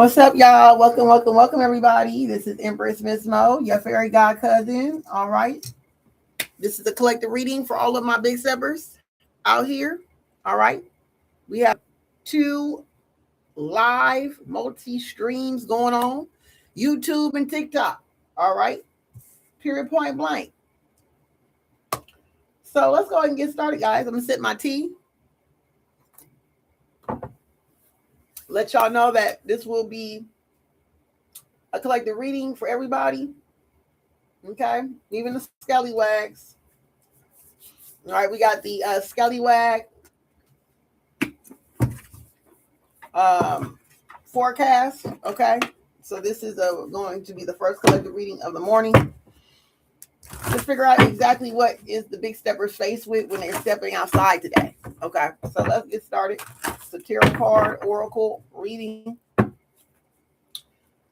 What's up, y'all? Welcome, everybody. This is Empress Miss Mo, your fairy god cousin. All right. This is a collective reading for all of my big steppers out here. All right. We have two live multi streams going on YouTube and TikTok. All right. Period, point blank. So let's go ahead and get started, guys. I'm going to sip my tea. Let y'all know that this will be a collective reading for everybody. Okay, even the scallywags. All right, we got the scallywag forecast. Okay, so this is going to be the first collective reading of the morning. Let's figure out exactly what is the big steppers faced with when they're stepping outside today. Okay, so let's get started. It's a tarot card oracle reading.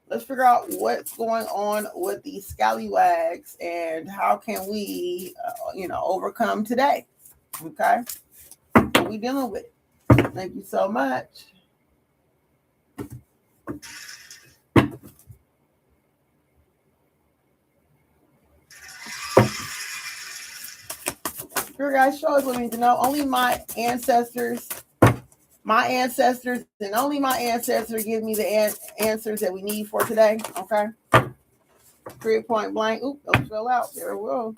Let's figure out what's going on with these scallywags and how can we, overcome today. Okay, what are we dealing with? Thank you so much. Your guys' show is what we need to know. Only my ancestors, and only my ancestors give me the answers that we need for today. Okay. Period, point blank. Oop, those fell out. There we go.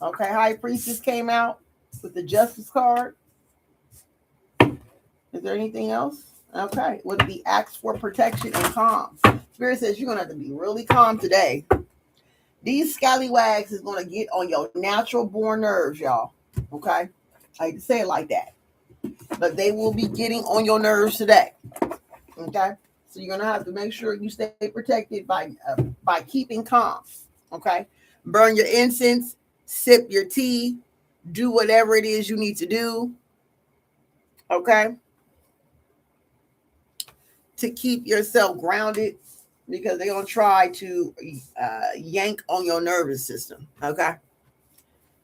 Okay, High Priestess came out with the Justice card. Is there anything else? Okay, with the Acts for Protection and Calm. Spirit says you're going to have to be really calm today. These scallywags is going to get on your natural born nerves, y'all. Okay? I hate to say it like that. But they will be getting on your nerves today. Okay? So you're going to have to make sure you stay protected by keeping calm. Okay? Burn your incense, sip your tea, do whatever it is you need to do. Okay? To keep yourself grounded, because they're going to try to yank on your nervous system. Okay?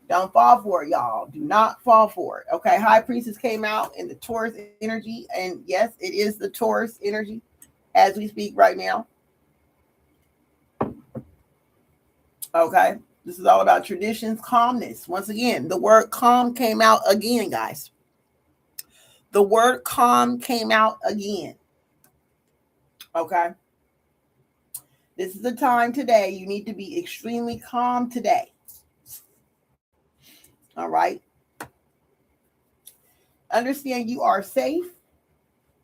Don't fall for it, y'all. Do not fall for it. Okay? High Priestess came out in the Taurus energy. And yes, it is the Taurus energy as we speak right now. Okay? This is all about traditions, calmness. Once again, the word calm came out again, guys. The word calm came out again. Okay? This is the time today. You need to be extremely calm today. All right. Understand you are safe.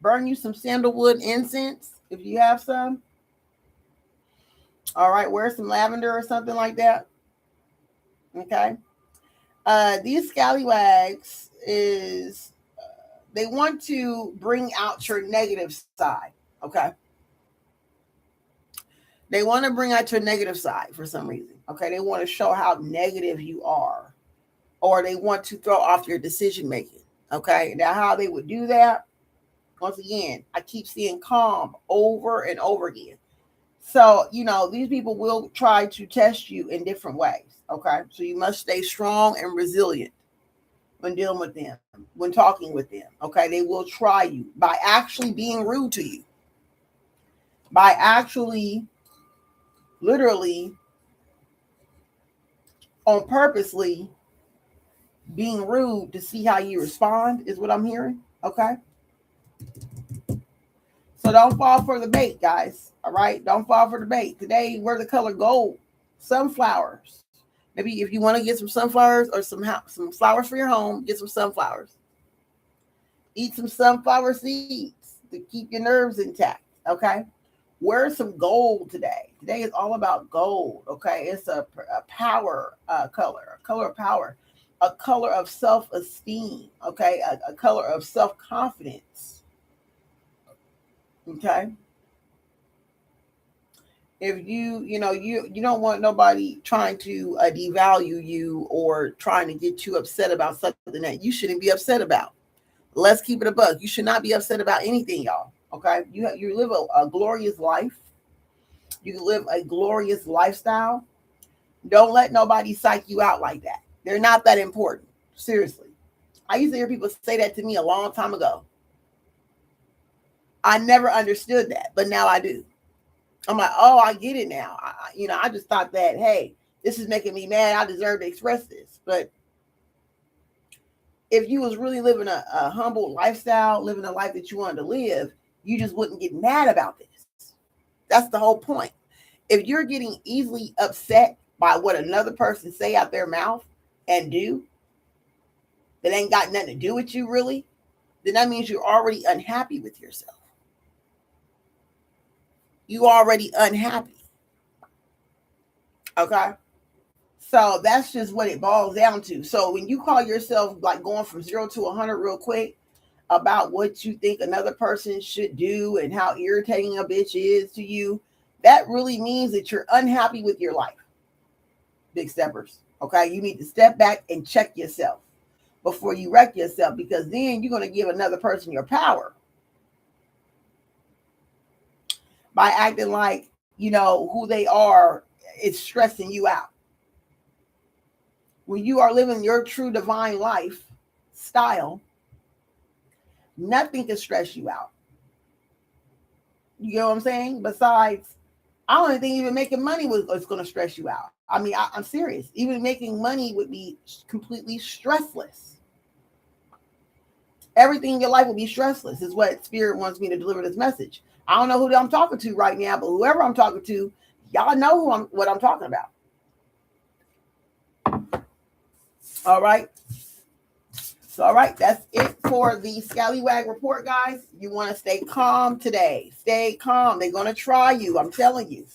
Burn you some sandalwood incense if you have some. All right. Wear some lavender or something like that. Okay. These scallywags they want to bring out your negative side. Okay. They want to bring out your negative side for some reason. Okay. They want to show how negative you are, or they want to throw off your decision making. Okay. Now, how they would do that, once again, I keep seeing calm over and over again. So, these people will try to test you in different ways. Okay. So you must stay strong and resilient when dealing with them, when talking with them. Okay. They will try you by actually being rude to you, by actually literally on purposely being rude to see how you respond is what I'm hearing. Okay. So don't fall for the bait, guys. All right. Don't fall for the bait. Today, wear the color gold. Sunflowers. Maybe if you want to get some sunflowers or some flowers for your home, get some sunflowers. Eat some sunflower seeds to keep your nerves intact. Okay. Wear some gold today. Today is all about gold. Okay. It's a power color, a color of power, a color of self-esteem. Okay. A color of self-confidence. Okay. If you don't want nobody trying to devalue you or trying to get you upset about something that you shouldn't be upset about. Let's keep it a buck. You should not be upset about anything, y'all. Okay. You live a glorious life. You can live a glorious lifestyle. Don't let nobody psych you out like that. They're not that important. Seriously. I used to hear people say that to me a long time ago. I never understood that, but now I do. I'm like, oh, I get it now. I just thought that, hey, this is making me mad. I deserve to express this. But if you was really living a humble lifestyle, living a life that you wanted to live, you just wouldn't get mad about this. That's the whole point. If you're getting easily upset by what another person say out their mouth and do, that ain't got nothing to do with you really, then that means you're already unhappy with yourself. You already unhappy. Okay? So that's just what it boils down to. So when you call yourself like going from 0 to 100 real quick about what you think another person should do and how irritating a bitch is to you, that really means that you're unhappy with your life. Big steppers. Okay? You need to step back and check yourself before you wreck yourself, because then you're going to give another person your power by acting like, who they are is stressing you out. When you are living your true divine life style, nothing can stress you out. You know what I'm saying? Besides, I don't think even making money was going to stress you out. I mean, I'm serious. Even making money would be completely stressless. Everything in your life will be stressless, is what Spirit wants me to deliver this message. I don't know who I'm talking to right now, but whoever I'm talking to, y'all know what I'm talking about. All right. So, all right, that's it for the Scallywag report, guys. You want to stay calm today. Stay calm. They're going to try you, I'm telling you.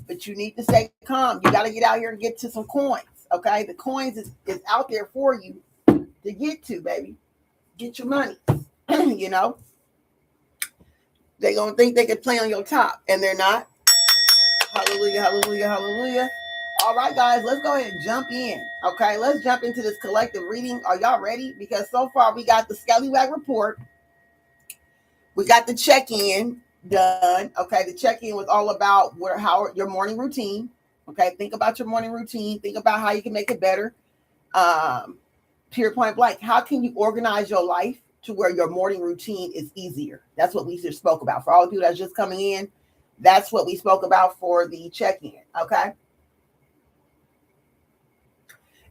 But you need to stay calm. You got to get out here and get to some coins, okay? The coins is out there for you to get to, baby. Get your money, They're going to think they can play on your top, and they're not. Hallelujah, hallelujah, hallelujah. All right, guys, let's go ahead and jump in. Okay, let's jump into this collective reading. Are y'all ready? Because so far we got the Scallywag report. We got the check-in done. Okay, the check-in was all about how your morning routine. Okay, think about your morning routine. Think about how you can make it better. Period, point blank. How can you organize your life to where your morning routine is easier? That's what we just spoke about. For all the people that's just coming in, that's what we spoke about for the check-in. Okay.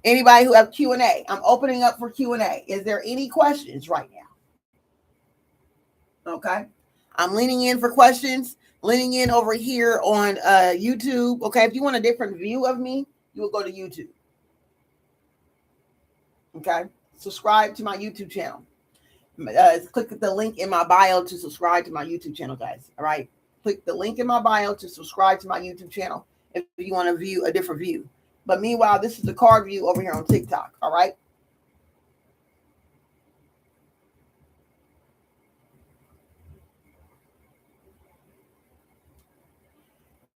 Anybody who have Q&A, I'm opening up for Q&A. Is there any questions right now? Okay. I'm leaning in for questions, leaning in over here on YouTube. Okay. If you want a different view of me, you will go to YouTube. Okay. Subscribe to my YouTube channel. Click the link in my bio to subscribe to my YouTube channel, guys. All right. Click the link in my bio to subscribe to my YouTube channel if you want to view a different view. But meanwhile, this is the card view over here on TikTok. All right.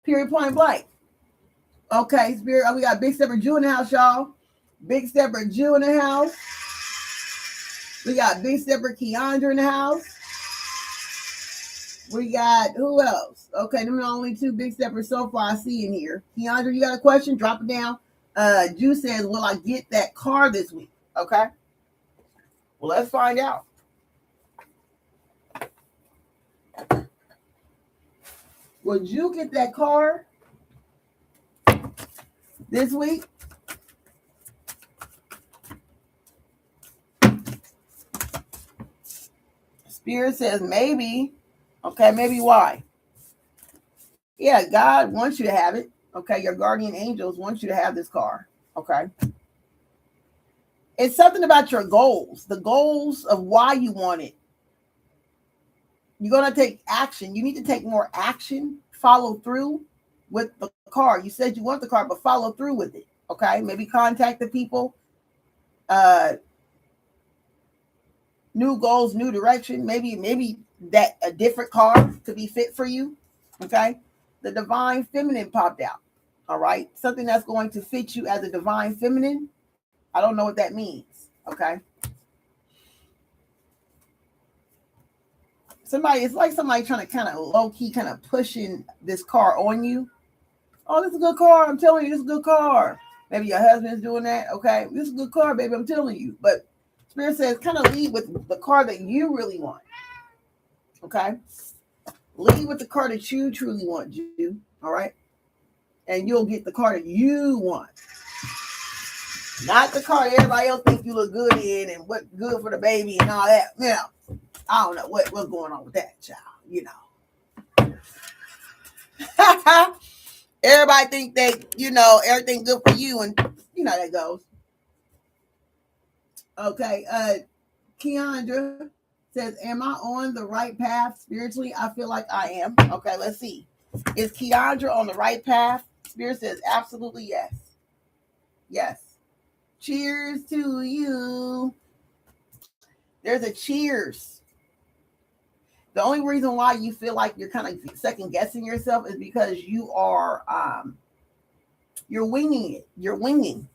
Period, point blank. Okay, Spirit. We got Big Stepper Jew in the house, y'all. Big Stepper Jew in the house. We got Big Stepper Keandra in the house. We got who else? Okay, them are the only two Big Steppers so far I see in here. Keandra, you got a question? Drop it down. Jew says, will I get that car this week? Okay. Well, let's find out. Would you get that car this week? Spirit says maybe. Okay, maybe why? Yeah, God wants you to have it. Okay, your guardian angels want you to have this car. Okay. It's something about your goals, the goals of why you want it. You're going to take action. You need to take more action, follow through with the car. You said you want the car, but follow through with it. Okay, maybe contact the people. New goals, new direction. Maybe that a different car could be fit for you. Okay, the divine feminine popped out. All right, something that's going to fit you as a divine feminine. I don't know what that means. Okay. It's like somebody trying to kind of low-key kind of pushing this car on you. Oh, this is a good car. I'm telling you, this is a good car. Maybe your husband's doing that. Okay. This is a good car, baby. I'm telling you. But Spirit says kind of lead with the car that you really want. Okay? Lead with the car that you truly want, you. All right? And you'll get the car that you want. Not the car that everybody else thinks you look good in and what good for the baby and all that. You know, I don't know what's going on with that, child. You know. Everybody think they, everything good for you, and you know that goes. Okay, Keandra says, am I on the right path spiritually? I feel like I am. Okay, let's see. Is Keandra on the right path? Spirit says, absolutely yes. Yes. Cheers to you. There's a cheers. The only reason why you feel like you're kind of second guessing yourself is because you're winging it. You're winging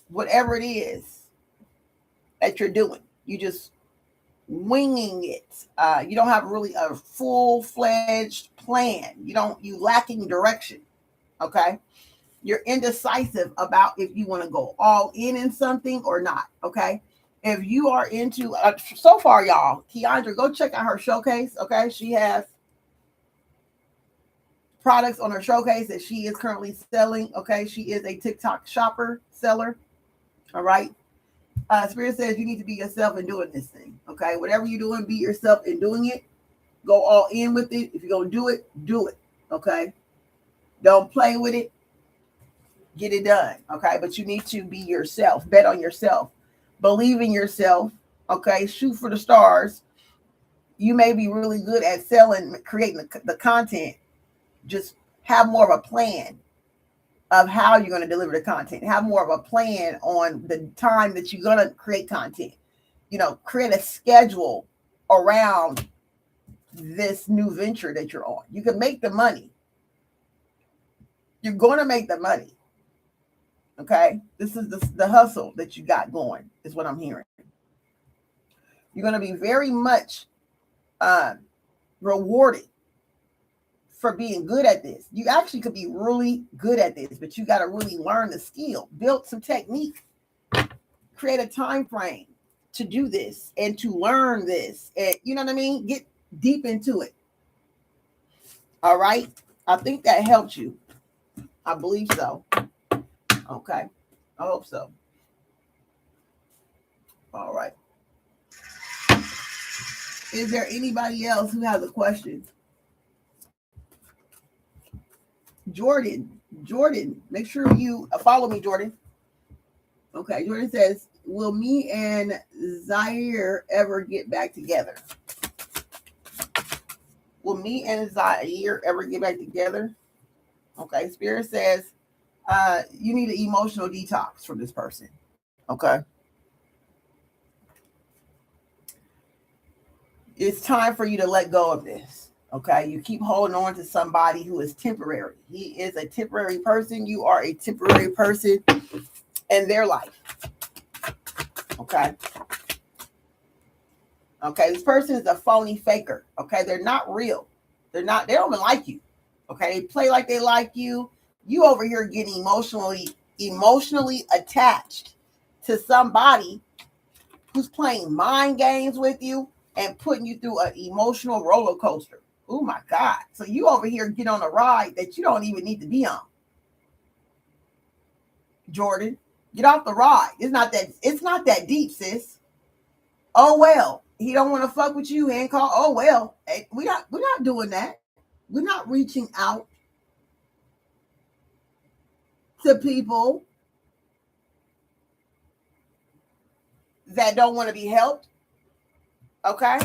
whatever it is that you're doing. You just winging it. You don't have really a full-fledged plan. You lacking direction. Okay. You're indecisive about if you want to go all in something or not. Okay. If you are into, so far, y'all, Keandra, go check out her showcase. Okay. She has products on her showcase that she is currently selling. Okay. She is a TikTok shopper seller. All right. Spirit says you need to be yourself in doing this thing. Okay. Whatever you're doing, be yourself in doing it. Go all in with it. If you're going to do it, do it. Okay. Don't play with it. Get it done. Okay. But you need to be yourself. Bet on yourself. Believe in yourself. Okay. Shoot for the stars. You may be really good at selling, creating the content. Just have more of a plan of how you're going to deliver the content. Have more of a plan on the time that you're going to create content. Create a schedule around this new venture that you're on. You can make the money. You're going to make the money. Okay. This is the hustle that you got going, is what I'm hearing. You're going to be very much rewarded for being good at this. You actually could be really good at this, but you got to really learn the skill, build some technique, create a time frame to do this and to learn this. And you know what I mean? Get deep into it. All right. I think that helps you. I believe so. Okay. I hope so. All right. Is there anybody else who has a question? Jordan, make sure you follow me, Jordan. Okay, Jordan says, will me and Zaire ever get back together? Will me and Zaire ever get back together? Okay, Spirit says, you need an emotional detox from this person. Okay. It's time for you to let go of this. Okay. You keep holding on to somebody who is temporary. He is a temporary person. You are a temporary person in their life. Okay. Okay. This person is a phony faker. Okay. They're not real. They don't even like you. Okay. They play like they like you. You over here getting emotionally attached to somebody who's playing mind games with you and putting you through an emotional roller coaster. Oh my God. So you over here get on a ride that you don't even need to be on. Jordan, get off the ride. It's not that deep, sis. Oh well. He don't want to fuck with you and call. Oh well. We're not doing that. We're not reaching out to people that don't want to be helped. Okay?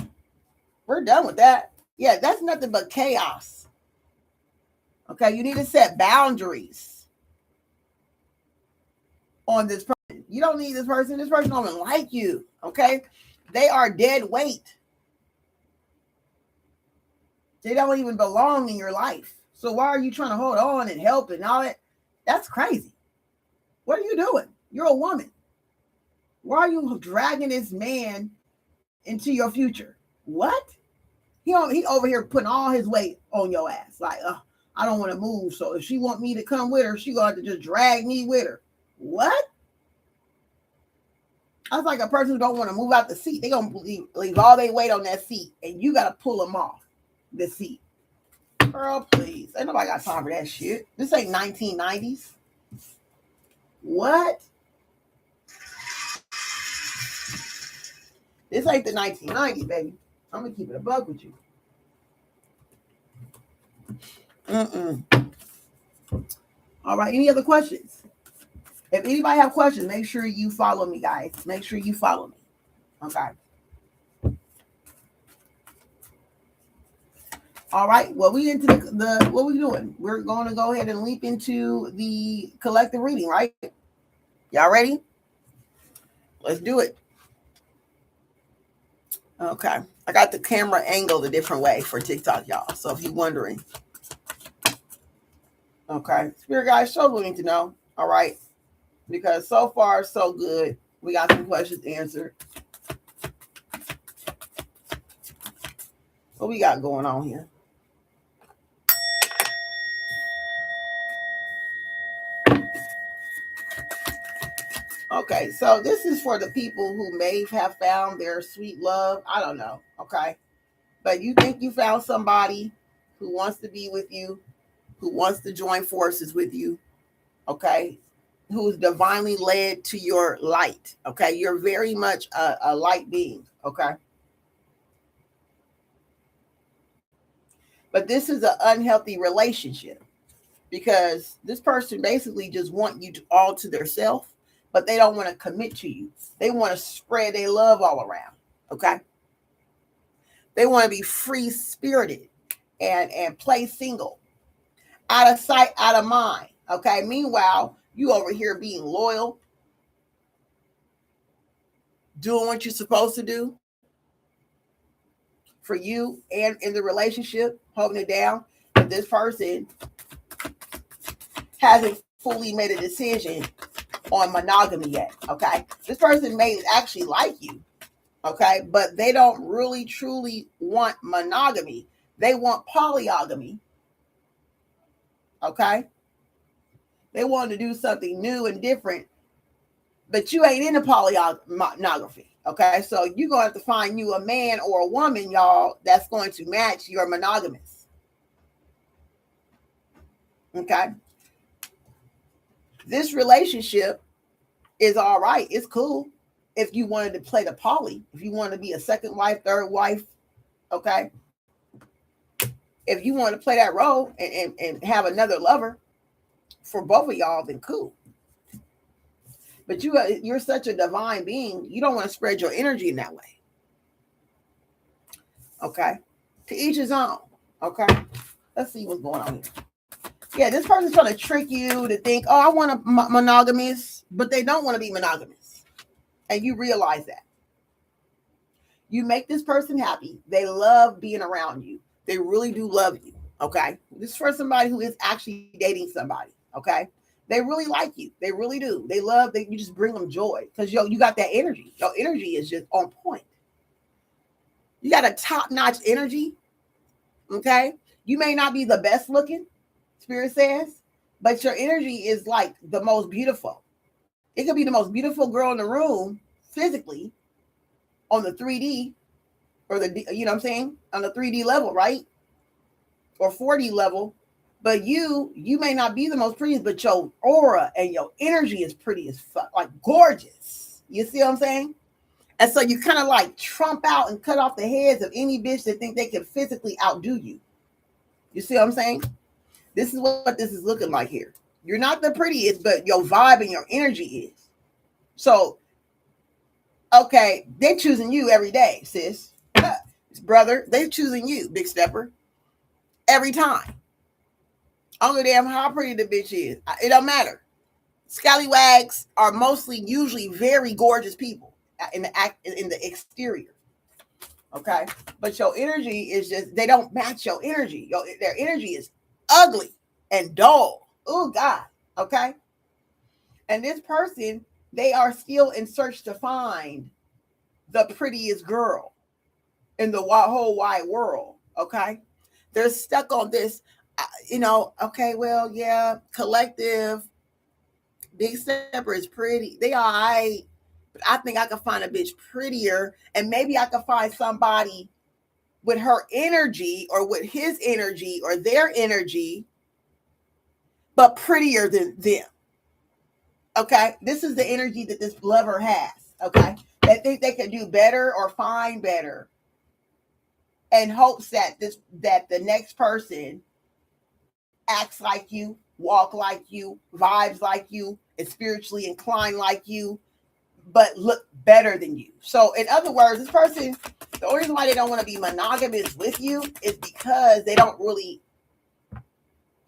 We're done with that. Yeah, that's nothing but chaos. Okay, you need to set boundaries on this person. You don't need this person. This person don't even like you. Okay? They are dead weight. They don't even belong in your life. So why are you trying to hold on and help and all that? That's crazy. What are you doing? You're a woman. Why are you dragging this man into your future? What? He over here putting all his weight on your ass. Like, I don't want to move. So if she want me to come with her, she going to just drag me with her. What? That's like a person who don't want to move out the seat. They gonna leave all their weight on that seat, and you gotta pull them off the seat. Girl, please. Ain't nobody got time for that shit. This ain't 1990s. What? This ain't the 1990s, baby. I'm gonna keep it a bug with you. All right. Any other questions? If anybody have questions, make sure you follow me, guys. Make sure you follow me. Okay. All right. Well, we into the what we doing? We're going to go ahead and leap into the collective reading, right? Y'all ready? Let's do it. Okay. I got the camera angled a different way for TikTok, y'all. So if you're wondering. Okay. Spirit guys, show what we need to know. All right. Because so far, so good. We got some questions answered. What we got going on here? Okay, so this is for the people who may have found their sweet love. I don't know. Okay. But you think you found somebody who wants to be with you, who wants to join forces with you. Okay. Who's divinely led to your light. Okay. You're very much a light being. Okay. But this is an unhealthy relationship because this person basically just want you to all to themselves, but they don't want to commit to you. They want to spread their love all around. Okay. They want to be free spirited and play single, out of sight, out of mind. Okay. Meanwhile, you over here being loyal, doing what you're supposed to do for you and in the relationship, holding it down. But this person hasn't fully made a decision on monogamy yet. Okay. This person may actually like you. Okay. But they don't really truly want monogamy. They want polygamy. Okay. They want to do something new and different, but you ain't into polynography. Okay. So you're going to have to find you a man or a woman, y'all, that's going to match your monogamous. Okay. This relationship is all right. It's cool. If you wanted to play the poly, if you wanted to be a second wife, third wife, okay. If you want to play that role and have another lover for both of y'all, then cool. But you're such a divine being, you don't want to spread your energy in that way. Okay. To each his own. Okay. Let's see what's going on here. Yeah, this person's trying to trick you to think, oh, I want a monogamous, but they don't want to be monogamous. And you realize that. You make this person happy. They love being around you. They really do love you. Okay. This is for somebody who is actually dating somebody. Okay. They really like you. They really do. They love that you just bring them joy because you got that energy. Your energy is just on point. You got a top-notch energy. Okay. You may not be the best looking, Spirit says, but your energy is like the most beautiful. It could be the most beautiful girl in the room physically on the 3D or you know what I'm saying? On the 3D level, right? Or 4D level. But you may not be the most prettiest, but your aura and your energy is pretty as fuck, like gorgeous. You see what I'm saying? And so you kind of like trump out and cut off the heads of any bitch that think they can physically outdo you. You see what I'm saying? This is what this is looking like here. You're not the prettiest, but your vibe and your energy is. So, okay, they're choosing you every day, sis. Brother, they're choosing you, big stepper. Every time. I don't give a damn how pretty the bitch is. It don't matter. Scallywags are usually very gorgeous people in the exterior. Okay. But your energy is just, they don't match your energy. Their energy is ugly and dull. Oh, God. Okay. And this person, they are still in search to find the prettiest girl in the whole wide world. Okay. They're stuck on this, okay, well, yeah, collective, big stepper is pretty. They all right. but I think I could find a bitch prettier, and maybe I could find somebody with her energy or with his energy or their energy, but prettier than them. Okay, this is the energy that this lover has. Okay, they think they can do better or find better, and hopes that the next person acts like you, walk like you, vibes like you, is spiritually inclined like you, but look better than you. So, in other words, this person, the only reason why they don't want to be monogamous with you is because they don't really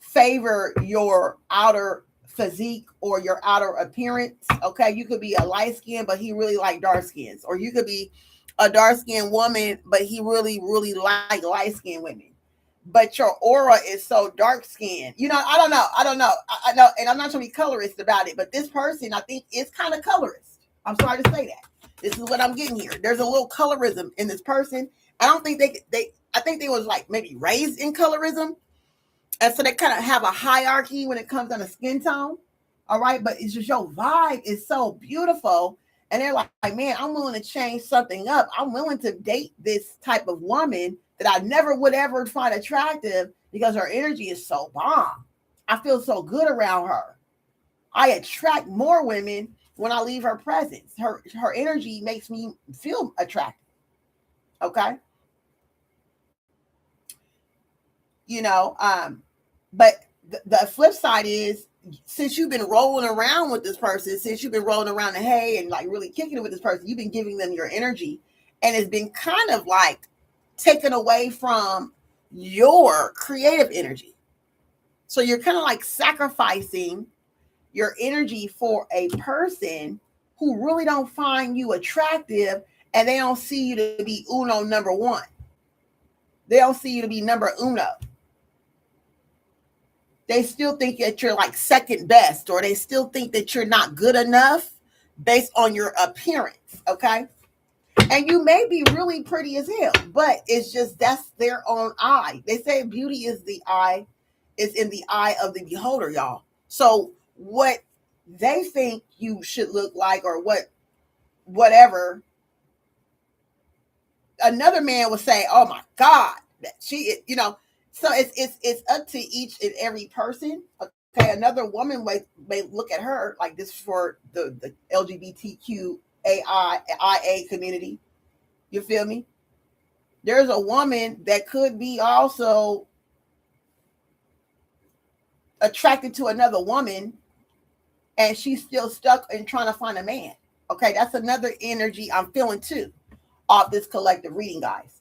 favor your outer physique or your outer appearance. Okay, you could be a light skin, but he really like dark skins, or you could be a dark skinned woman, but he really like light skinned women. But your aura is so dark skinned. You know, I don't know. I know, and I'm not trying to be colorist about it, but this person, I think, is kind of colorist. I'm sorry to say that. This is what I'm getting here. There's a little colorism in this person. I don't think I think they was like maybe raised in colorism, and so they kind of have a hierarchy when it comes on a skin tone. All right. But it's just your vibe is so beautiful. And they're like, man, I'm willing to change something up. I'm willing to date this type of woman that I never would ever find attractive because her energy is so bomb. I feel so good around her. I attract more women when I leave her presence. Her energy makes me feel attractive. Okay. You know, but the flip side is, since you've been rolling around with this person, since you've been rolling around the hay and like really kicking it with this person, you've been giving them your energy, and it's been kind of like taken away from your creative energy. So you're kind of like sacrificing your energy for a person who really don't find you attractive, and they don't see you to be uno number one. They don't see you to be number uno. They still think that you're like second best, or they still think that you're not good enough based on your appearance. Okay. And you may be really pretty as hell, but it's just that's their own eye. They say beauty is in the eye of the beholder, y'all. So what they think you should look like, or whatever, another man would say, "Oh my God, that she," you know. So it's up to each and every person. Okay, another woman may look at her like this for the LGBTQAI community. You feel me? There's a woman that could be also attracted to another woman, and she's still stuck in trying to find a man. Okay, that's another energy I'm feeling too off this collective reading, guys.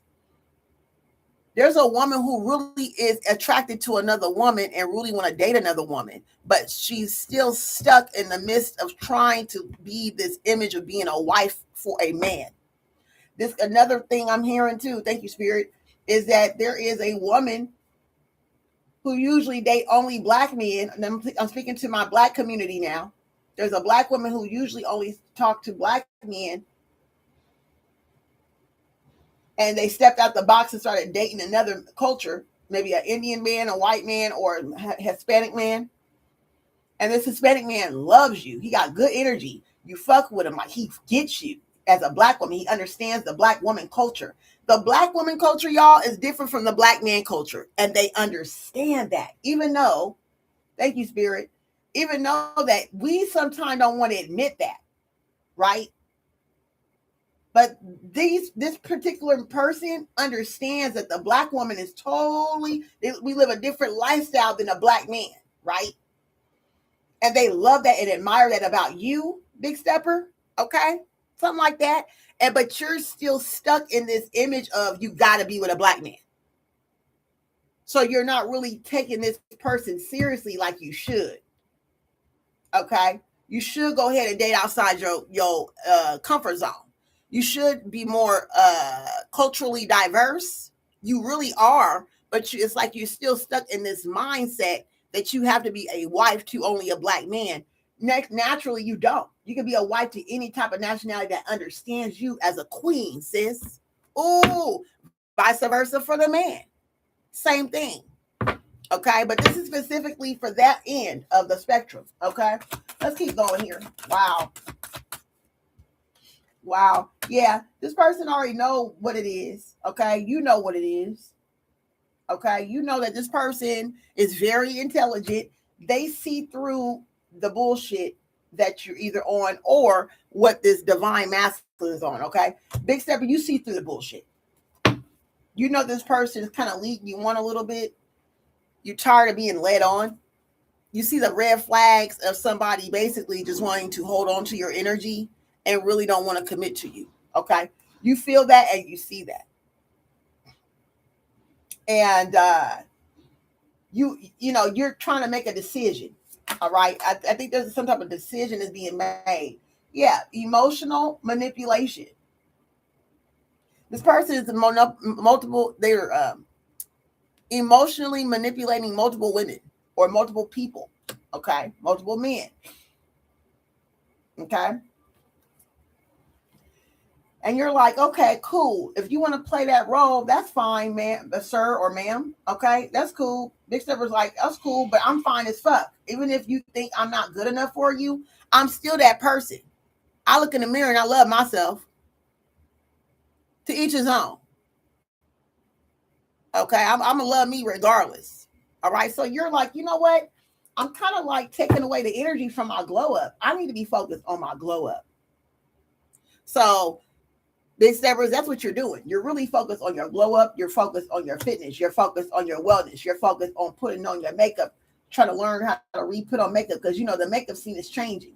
There's a woman who really is attracted to another woman and really want to date another woman, but she's still stuck in the midst of trying to be this image of being a wife for a man. This another thing I'm hearing too, thank you, Spirit, is that there is a woman who usually date only black men. And I'm speaking to my black community now. There's a black woman who usually only talk to black men, and they stepped out the box and started dating another culture, maybe an Indian man, a white man, or a Hispanic man. And this Hispanic man loves you. He got good energy. You fuck with him like he gets you. As a black woman, he understands the black woman culture. The black woman culture, y'all, is different from the black man culture. And they understand that. Even though, thank you, Spirit, even though that we sometimes don't want to admit that, right? But this particular person understands that the black woman is totally, we live a different lifestyle than a black man, right? And they love that and admire that about you, Big Stepper. Okay, something like that. And but you're still stuck in this image of you got to be with a black man. So you're not really taking this person seriously like you should. Okay, you should go ahead and date outside your comfort zone. You should be more culturally diverse. You really are, but it's like you're still stuck in this mindset that you have to be a wife to only a black man. Naturally, you don't. You can be a wife to any type of nationality that understands you as a queen, sis. Ooh, vice versa for the man. Same thing. Okay, but this is specifically for that end of the spectrum. Okay, let's keep going here. Wow. Wow. Yeah, this person already know what it is. Okay, you know what it is. Okay, you know that this person is very intelligent. They see through the bullshit that you're either on or what this divine masculine is on. Okay, big stepper, you see through the bullshit. You know this person is kind of leading you on a little bit. You're tired of being led on. You see the red flags of somebody basically just wanting to hold on to your energy and really don't want to commit to you. Okay, you feel that and you see that, and you know you're trying to make a decision. All right, I think there's some type of decision is being made. Yeah, emotional manipulation. This person is multiple. They're emotionally manipulating multiple women or multiple people. Okay, multiple men. Okay, and you're like, okay, cool. If you want to play that role, that's fine, man, sir or ma'am. Okay, that's cool. Big Stepper's like, that's cool, but I'm fine as fuck. Even if you think I'm not good enough for you, I'm still that person. I look in the mirror and I love myself. To each his own. Okay, I'm gonna love me regardless. All right, so you're like, you know what? I'm kind of like taking away the energy from my glow up. I need to be focused on my glow up. So big steppers, that's what you're doing. You're really focused on your glow up. You're focused on your fitness. You're focused on your wellness. You're focused on putting on your makeup, trying to learn how to re-put on makeup because you know the makeup scene is changing.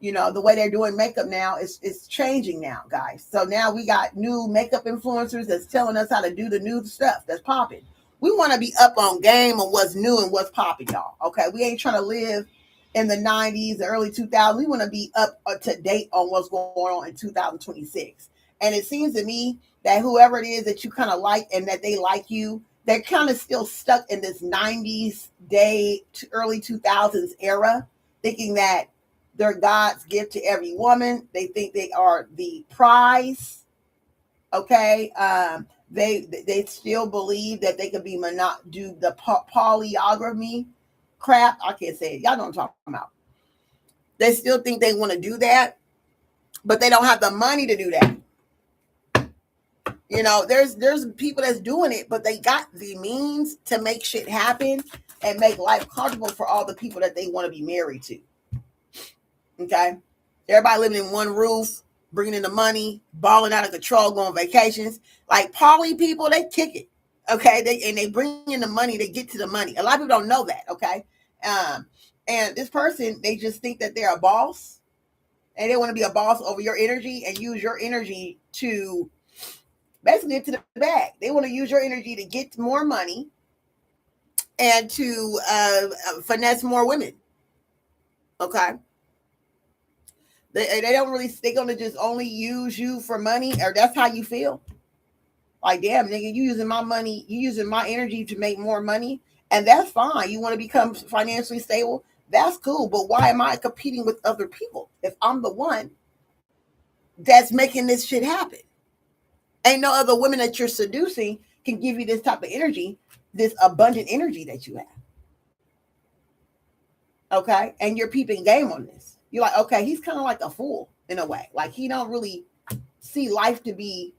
You know, the way they're doing makeup now is changing now, guys. So now we got new makeup influencers that's telling us how to do the new stuff that's popping. We want to be up on game on what's new and what's popping, y'all. Okay, we ain't trying to live in the 90s, the early 2000s. We want to be up to date on what's going on in 2026. And it seems to me that whoever it is that you kind of like and that they like you, they're kind of still stuck in this 90s day to early 2000s era, thinking that they're God's gift to every woman. They think they are the prize. Okay, they still believe that they could be do the polyogamy crap. I can't say it. Y'all know what I'm talking about. They still think they want to do that, but they don't have the money to do that. You know, there's people that's doing it, but they got the means to make shit happen and make life comfortable for all the people that they want to be married to. Okay, everybody living in one roof, bringing in the money, balling out of control, going vacations. Like poly people, they kick it. Okay, they bring in the money, they get to the money. A lot of people don't know that. Okay, um, and this person, they just think that they're a boss, and they want to be a boss over your energy and use your energy to basically get to the bag. They want to use your energy to get more money and to finesse more women. Okay. They don't really, they're going to just only use you for money, or that's how you feel. Like, damn, nigga, you using my money, you using my energy to make more money, and that's fine. You want to become financially stable, that's cool. But why am I competing with other people if I'm the one that's making this shit happen? Ain't no other women that you're seducing can give you this type of energy, this abundant energy that you have. Okay, and you're peeping game on this. You're like, okay, he's kind of like a fool in a way. Like he don't really see life to be.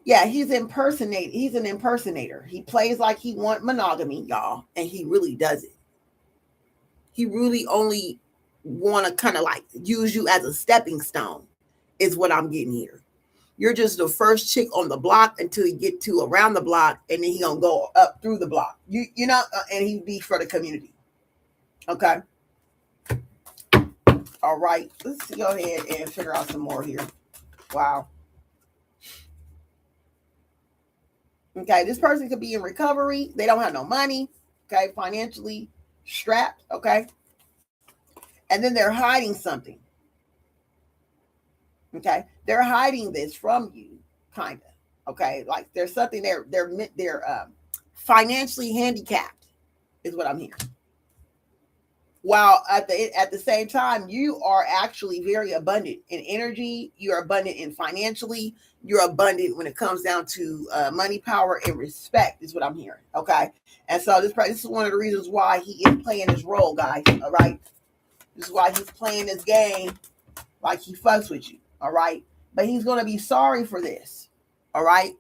Yeah, he's an impersonator. He plays like he want monogamy, y'all, and he really doesn't. He really only want to kind of like use you as a stepping stone, is what I'm getting here. You're just the first chick on the block until you get to around the block, and then he gonna go up through the block. You know, and he be for the community. Okay. All right. Let's go ahead and figure out some more here. Wow. Okay, this person could be in recovery. They don't have no money. Okay, financially strapped. Okay, and then they're hiding something. Okay, they're hiding this from you, kind of. Okay, like there's something they're financially handicapped, is what I'm hearing. While at the same time, you are actually very abundant in energy. You're abundant in financially. You're abundant when it comes down to money, power, and respect. Is what I'm hearing. Okay, and so this is one of the reasons why he is playing this role, guys. All right, This is why he's playing this game like he fucks with you. All right. But he's going to be sorry for this. All right.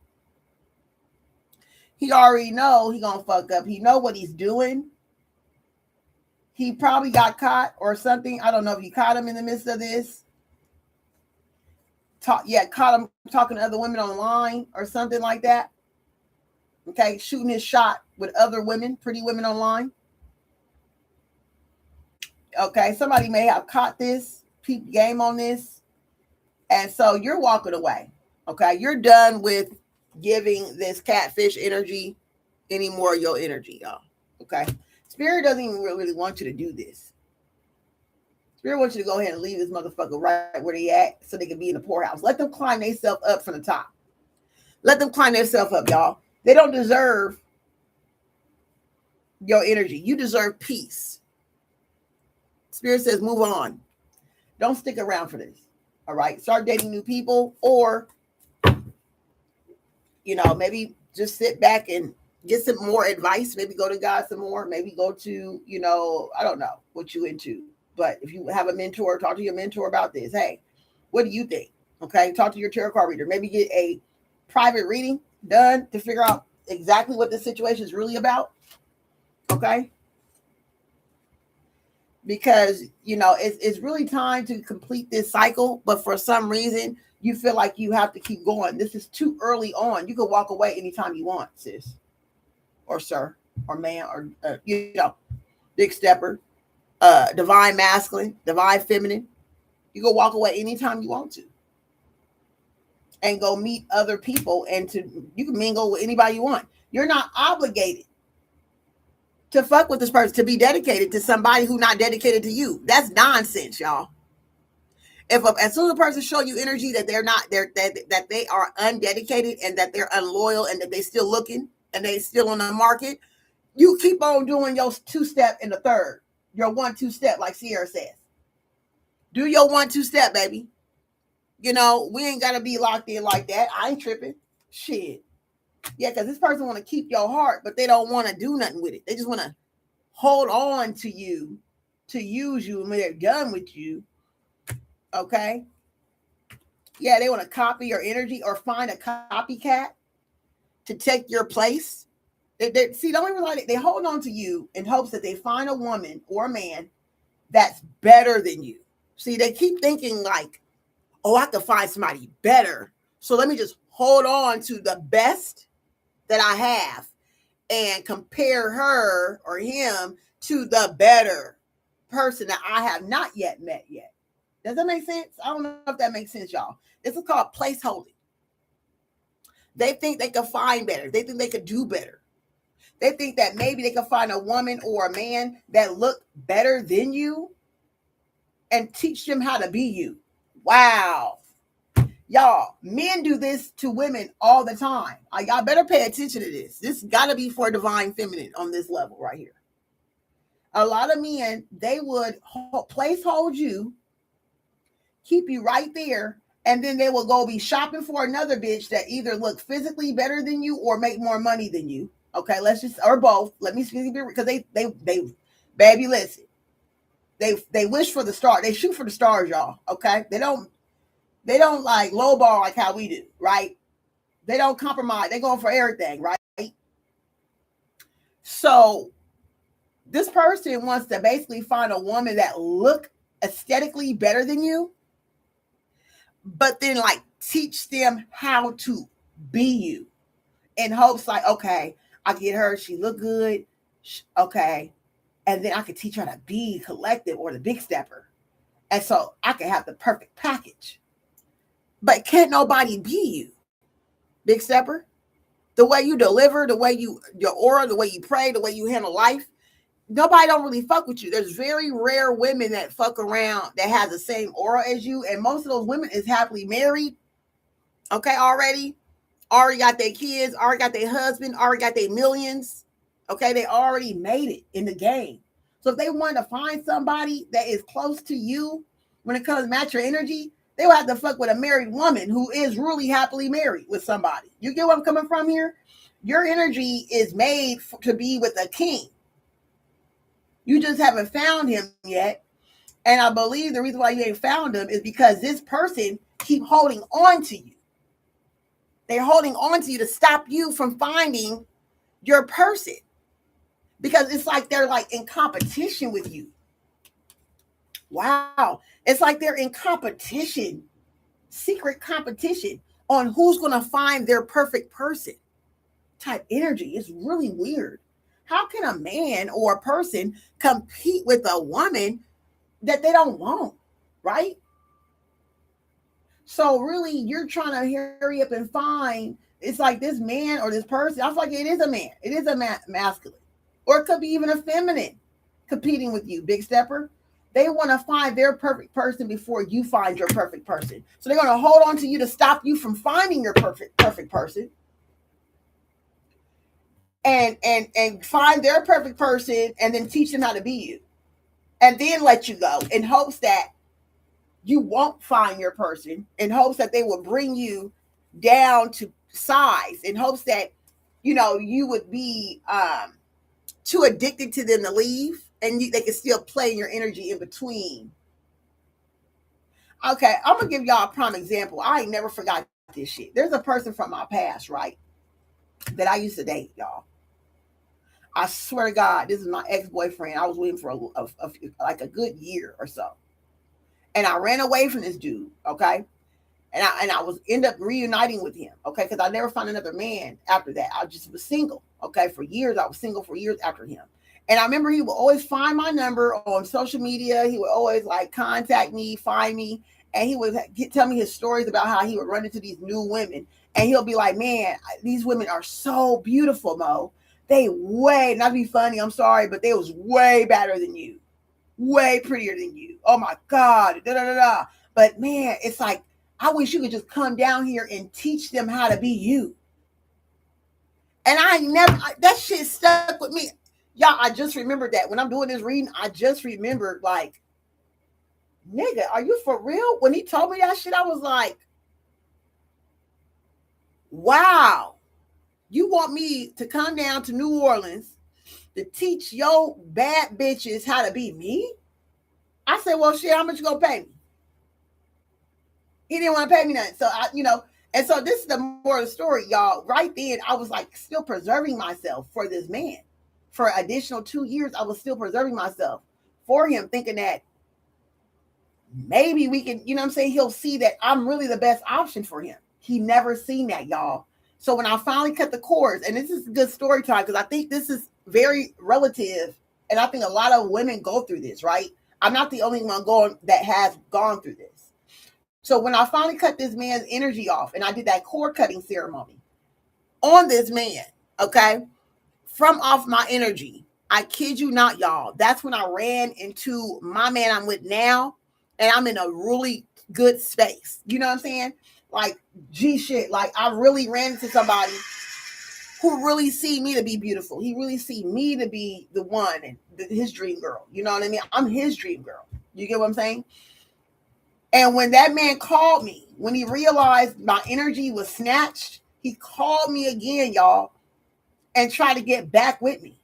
He already know he going to fuck up. He know what he's doing. He probably got caught or something. I don't know if you caught him in the midst of this. Caught him talking to other women online or something like that. Okay, shooting his shot with other women, pretty women online. Okay, somebody may have caught this, peep game on this. And so you're walking away. Okay, you're done with giving this catfish energy any more of your energy, y'all. Okay, Spirit doesn't even really want you to do this. Spirit wants you to go ahead and leave this motherfucker right where they at so they can be in the poorhouse. Let them climb themselves up from the top. Let them climb themselves up, y'all. They don't deserve your energy. You deserve peace. Spirit says move on. Don't stick around for this. All right. Start dating new people, or, maybe just sit back and get some more advice. Maybe go to God some more. Maybe go to, I don't know what you into. But if you have a mentor, talk to your mentor about this. Hey, what do you think? Okay. Talk to your tarot card reader. Maybe get a private reading done to figure out exactly what the situation is really about. Okay. Because, it's really time to complete this cycle. But for some reason, you feel like you have to keep going. This is too early on. You can walk away anytime you want, sis, or sir, or man, or, big stepper, divine masculine, divine feminine. You can walk away anytime you want to. And go meet other people, and you can mingle with anybody you want. You're not obligated to fuck with this person, to be dedicated to somebody who's not dedicated to you. That's nonsense, y'all. As soon as a person show you energy that that they are undedicated and that they're unloyal and that they still looking and they still on the market, you keep on doing your 2-step and the third, your 1-2 step, like Sierra says. Do your 1-2 step, baby. We ain't got to be locked in like that. I ain't tripping. Shit. Yeah, because this person want to keep your heart, but they don't want to do nothing with it. They just want to hold on to you, to use you, and when they're done with you, okay? Yeah, they want to copy your energy or find a copycat to take your place. See, the only reason they hold on to you in hopes that they find a woman or a man that's better than you. See, they keep thinking like, oh, I can find somebody better. So let me just hold on to the best that I have and compare her or him to the better person that I have not yet met yet. Does that make sense? I don't know if that makes sense, y'all. This is called placeholding. They think they can find better. They think they could do better. They think that maybe they can find a woman or a man that look better than you and teach them how to be you. Wow. Y'all, men do this to women all the time. Y'all better pay attention to this. This got to be for divine feminine on this level right here. A lot of men, they would placehold you, keep you right there, and then they will go be shopping for another bitch that either look physically better than you or make more money than you. Okay, or both. Let me speak because they baby, listen. They wish for the star. They shoot for the stars, y'all. Okay, they don't like lowball like how we do, right? They don't compromise. They going for everything, right? So this person wants to basically find a woman that look aesthetically better than you, but then like teach them how to be you in hopes like, okay, I get her. She look good. Okay. And then I can teach her to be collective or the big stepper. And so I can have the perfect package. But can't nobody be you, big stepper? The way you deliver, the way your aura, the way you pray, the way you handle life, nobody don't really fuck with you. There's very rare women that fuck around that has the same aura as you. And most of those women is happily married. Okay, already got their kids, already got their husband, already got their millions. Okay, they already made it in the game. So if they want to find somebody that is close to you when it comes to match your energy, they will have to fuck with a married woman who is really happily married with somebody. You get where I'm coming from here? Your energy is made to be with a king. You just haven't found him yet. And I believe the reason why you ain't found them is because this person keep holding on to you. They're holding on to you to stop you from finding your person, because it's like they're like in competition with you. Wow. It's like they're in competition, secret competition on who's going to find their perfect person type energy. It's really weird. How can a man or a person compete with a woman that they don't want, right? So really, you're trying to hurry up and find. It's like this man or this person. I feel like it is a man. It is a masculine, or it could be even a feminine competing with you, big stepper. They want to find their perfect person before you find your perfect person. So they're going to hold on to you to stop you from finding your perfect person, and find their perfect person, and then teach them how to be you, and then let you go in hopes that you won't find your person, in hopes that they will bring you down to size, in hopes that you would be too addicted to them to leave, and they can still play in your energy in between. Okay, I'm gonna give y'all a prime example. I ain't never forgot this shit. There's a person from my past, right, that I used to date, y'all. I swear to God, this is my ex-boyfriend. I was with him for like a good year or so, and I ran away from this dude. Okay, and I was end up reuniting with him. Okay, because I never found another man after that. I just was single. Okay, for years I was single for years after him. And I remember he would always find my number on social media. He would always like contact me, find me, and he would tell me his stories about how he would run into these new women. And he'll be like, "Man, these women are so beautiful, Mo. They way, not to be funny, I'm sorry, but they was way better than you, way prettier than you. Oh my God, da da da da. But man, it's like I wish you could just come down here and teach them how to be you." And that shit stuck with me. Y'all, I just remembered that when I'm doing this reading, I just remembered, like, nigga, are you for real? When he told me that shit, I was like, wow, you want me to come down to New Orleans to teach your bad bitches how to be me? I said, well, shit, how much you gonna pay me? He didn't want to pay me nothing. So and so this is the more of the story, y'all. Right then, I was like still preserving myself for this man. For additional 2 years, I was still preserving myself for him, thinking that maybe we can, you know what I'm saying? He'll see that I'm really the best option for him. He never seen that, y'all. So when I finally cut the cords, and this is good story time, because I think this is very relative, and I think a lot of women go through this, right? I'm not the only one that has gone through this. So when I finally cut this man's energy off, and I did that cord cutting ceremony on this man, okay, from off my energy, I kid you not, y'all, that's when I ran into my man I'm with now, and I'm in a really good space. You know what I'm saying? Like, G shit. Like, I really ran into somebody who really see me to be beautiful. He really see me to be the one and his dream girl. You know what I mean? I'm his dream girl. You get what I'm saying? And when that man called me, when he realized my energy was snatched, he called me again, y'all, and tried to get back with me.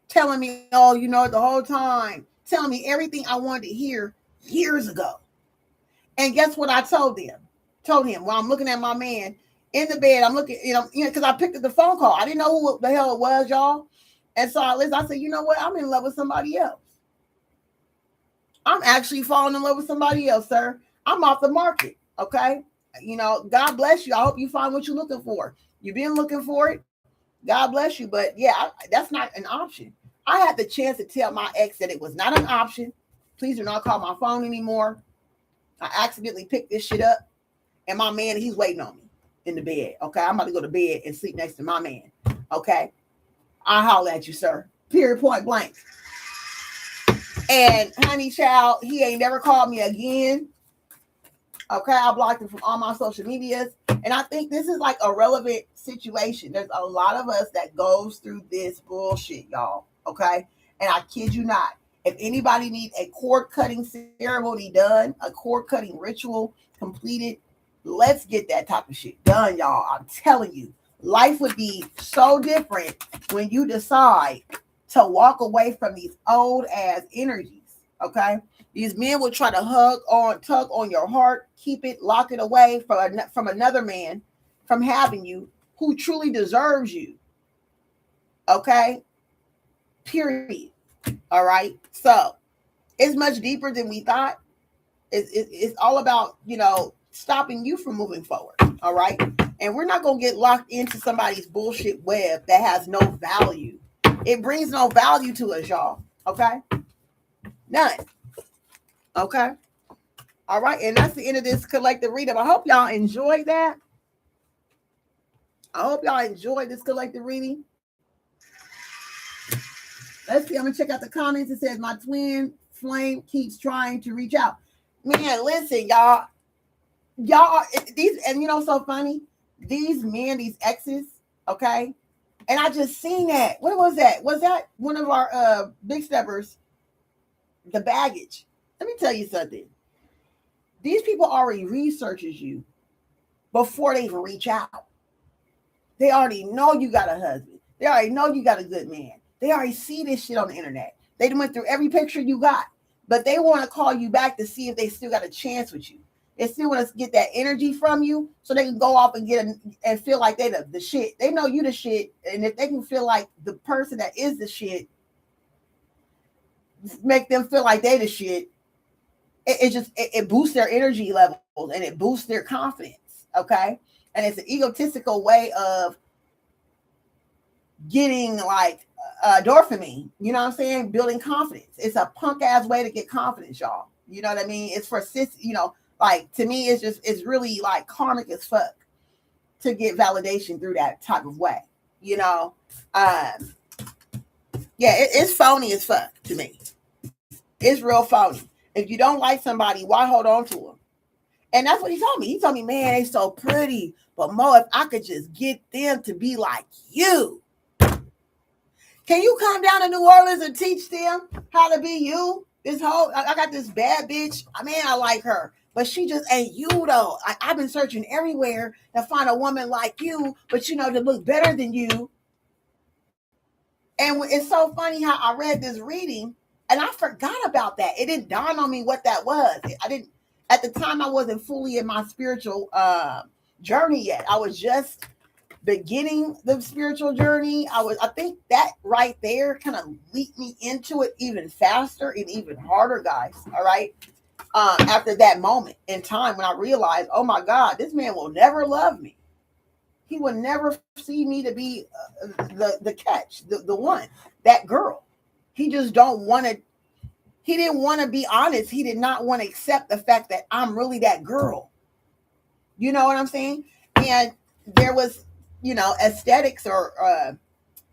Telling me, oh, the whole time, telling me everything I wanted to hear years ago. And guess what I told him? Told him, while I'm looking at my man in the bed, I'm looking, because I picked up the phone call. I didn't know who the hell it was, y'all. And so I said, you know what? I'm in love with somebody else. I'm actually falling in love with somebody else, sir. I'm off the market, okay? God bless you. I hope you find what you're looking for. You've been looking for it. God bless you. But yeah, that's not an option. I had the chance to tell my ex that it was not an option. Please do not call my phone anymore. I accidentally picked this shit up. And my man, he's waiting on me in the bed. Okay, I'm about to go to bed and sleep next to my man. Okay, I'll holler at you, sir. Period, point blank. And honey child, he ain't never called me again. Okay, I blocked him from all my social medias. And I think this is like a relevant situation. There's a lot of us that goes through this bullshit, y'all. Okay, and I kid you not. If anybody needs a cord cutting ceremony done, a cord cutting ritual completed, let's get that type of shit done, y'all. I'm telling you, life would be so different when you decide to walk away from these old ass energies. Okay, these men will try to tug on your heart, keep it, lock it away from another man, from having you, who truly deserves you. Okay, period. All right, so it's much deeper than we thought. It's all about, stopping you from moving forward. All right, and we're not gonna get locked into somebody's bullshit web that has no value. It brings no value to us, y'all. Okay, none. Okay. All right, and that's the end of this collective reading. I hope y'all enjoyed that. I hope y'all enjoyed this collective reading. Let's see. I'm gonna check out the comments. It says my twin flame keeps trying to reach out. Man, listen, y'all these, and so funny. These men, these exes, okay. And I just seen that. What was that? Was that one of our big steppers? The baggage. Let me tell you something. These people already researches you before they even reach out. They already know you got a husband. They already know you got a good man. They already see this shit on the internet. They went through every picture you got, but they want to call you back to see if they still got a chance with you. They still want to get that energy from you so they can go off and and feel like they the shit. They know you the shit, and if they can feel like the person that is the shit, make them feel like they the shit. It boosts their energy levels and it boosts their confidence. Okay, and it's an egotistical way of getting like dopamine. You know what I'm saying? Building confidence. It's a punk ass way to get confidence, y'all. You know what I mean? It's for sis. Like to me, it's really like karmic as fuck to get validation through that type of way. It's phony as fuck to me. It's real phony. If you don't like somebody, why hold on to them? And that's what he told me. He told me, man, they so pretty. But Mo, if I could just get them to be like you. Can you come down to New Orleans and teach them how to be you? I got this bad bitch. I like her. But she just ain't you, though. I've been searching everywhere to find a woman like you, but to look better than you. And it's so funny how I read this reading and I forgot about that. It didn't dawn on me what that was. At the time, I wasn't fully in my spiritual journey yet. I was just beginning the spiritual journey. I think that right there kind of leaped me into it even faster and even harder, guys. All right. After that moment in time when I realized, oh my God, this man will never love me. He will never see me to be the catch, the one, that girl. He just don't want to. He didn't want to be honest. He did not want to accept the fact that I'm really that girl. You know what I'm saying? And there was, aesthetics or,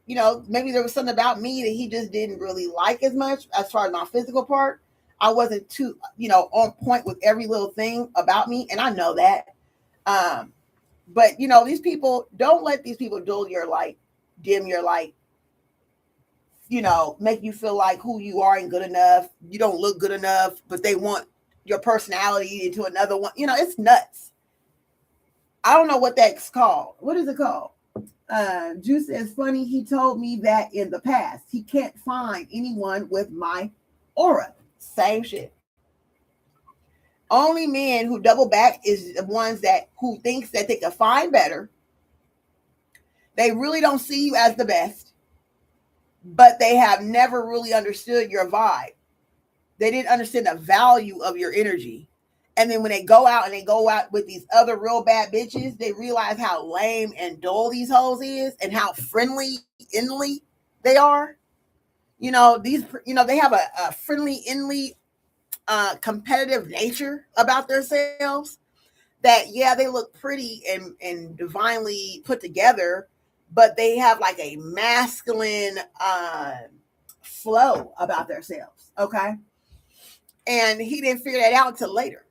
maybe there was something about me that he just didn't really like as much as far as my physical part. I wasn't too, on point with every little thing about me. And I know that. But, these people, don't let these people dull your light, dim your light, make you feel like who you are ain't good enough. You don't look good enough, but they want your personality into another one. It's nuts. I don't know what that's called. What is it called? Juice says, funny, he told me that in the past. He can't find anyone with my aura. Same shit. Only men who double back is the ones who thinks that they can find better. They really don't see you as the best, but they have never really understood your vibe. They didn't understand the value of your energy. And then when they go out with these other real bad bitches, they realize how lame and dull these hoes is and how friendly, inly they are. They have a friendly, inly, competitive nature about themselves that, yeah, they look pretty and divinely put together, but they have like a masculine flow about themselves. Okay. And he didn't figure that out until later.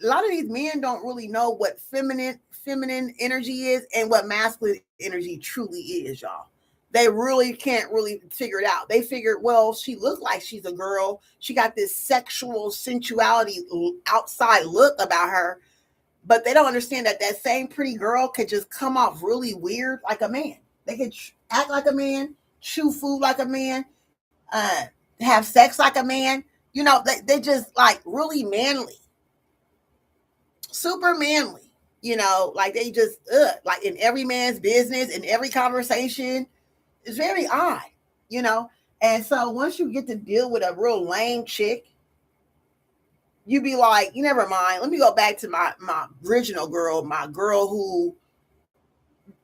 A lot of these men don't really know what feminine energy is and what masculine energy truly is, y'all. They really can't really figure it out. They figured, well, she looked like she's a girl. She got this sexual sensuality outside look about her, but they don't understand that same pretty girl could just come off really weird like a man. They could act like a man, chew food like a man, have sex like a man, They just like really manly, super manly. Like they just like in every man's business, in every conversation. It's very odd, you know. And so once you get to deal with a real lame chick, you be like, you never mind. Let me go back to my original girl, my girl who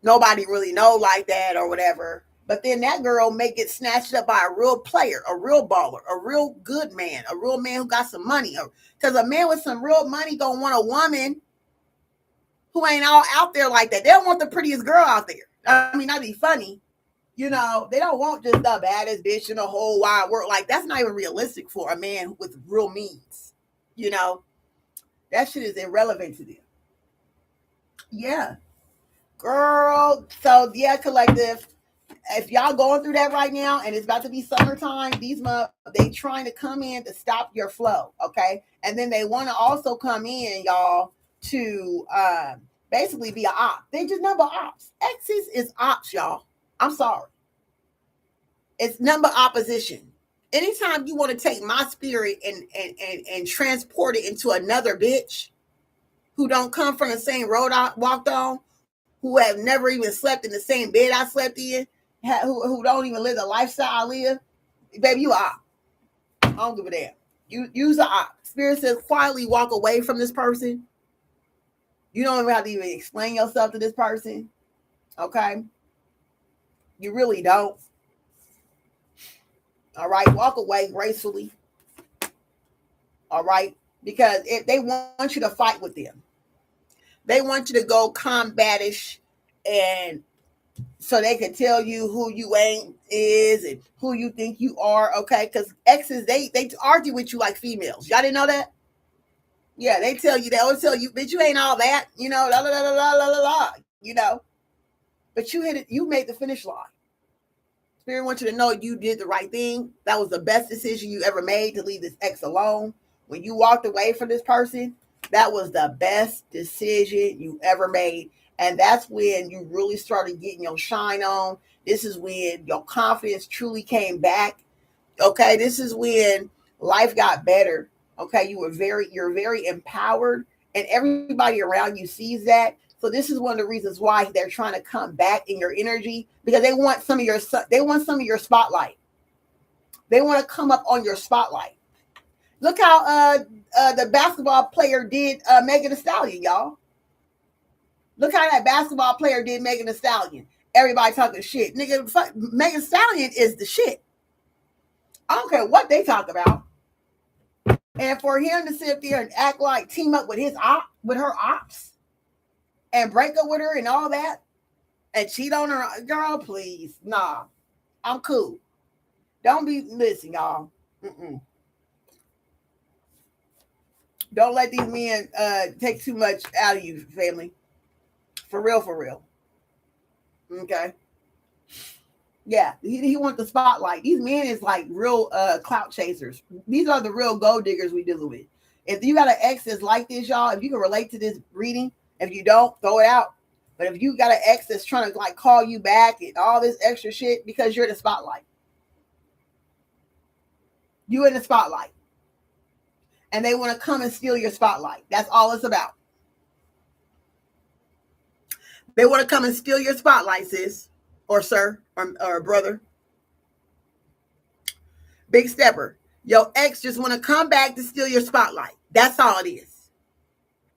nobody really know like that or whatever. But then that girl may get snatched up by a real player, a real baller, a real good man, a real man who got some money. Because a man with some real money don't want a woman who ain't all out there like that. They don't want the prettiest girl out there. I mean, that'd be funny. They don't want just the baddest bitch in the whole wide world. Like, that's not even realistic for a man with real means. You know, that shit is irrelevant to them. Yeah. Girl. So, yeah, collective. If y'all going through that right now and it's about to be summertime, they trying to come in to stop your flow, okay? And then they want to also come in, y'all, to basically be an op. They just number ops. Exes is ops, y'all. I'm sorry. It's number opposition. Anytime you want to take my spirit and transport it into another bitch who don't come from the same road I walked on, who have never even slept in the same bed I slept in, who don't even live the lifestyle I live, baby, you are. I don't give a damn. Use the op. Spirit says quietly walk away from this person. You don't even have to even explain yourself to this person. Okay? You really don't. All right? Walk away gracefully. All right? Because if they want you to fight with them, they want you to go combatish and so they can tell you who you ain't is and who you think you are, okay? Because exes, they argue with you like females. Y'all didn't know that? Yeah, they always tell you, bitch, you ain't all that, la la la la la la la, But you hit it, you made the finish line. Spirit wants you to know you did the right thing. That was the best decision you ever made to leave this ex alone. When you walked away from this person, that was the best decision you ever made. And that's when you really started getting your shine on. This is when your confidence truly came back. Okay. This is when life got better. Okay. You're very empowered and everybody around you sees that. So this is one of the reasons why they're trying to come back in your energy because they want some of your spotlight. They want to come up on your spotlight. Look how the basketball player did Megan Thee Stallion, y'all. Look how that basketball player did Megan Thee Stallion. Everybody talking shit. Nigga, Megan Thee Stallion is the shit. I don't care what they talk about. And for him to sit there and act like team up with her ops and break up with her and all that and cheat on her, girl, please. Nah, I'm cool. Listen, y'all. Mm-mm. Don't let these men take too much out of you, family. For real, for real. Okay. Yeah, he wants the spotlight. These men is like real clout chasers. These are the real gold diggers we dealing with. If you got an ex that's like this, y'all, if you can relate to this reading, if you don't, throw it out. But if you got an ex that's trying to like call you back and all this extra shit because you're in the spotlight. You in the spotlight. And they want to come and steal your spotlight. That's all it's about. They want to come and steal your spotlight, sis, or sir, or brother. Big stepper. Your ex just want to come back to steal your spotlight. That's all it is.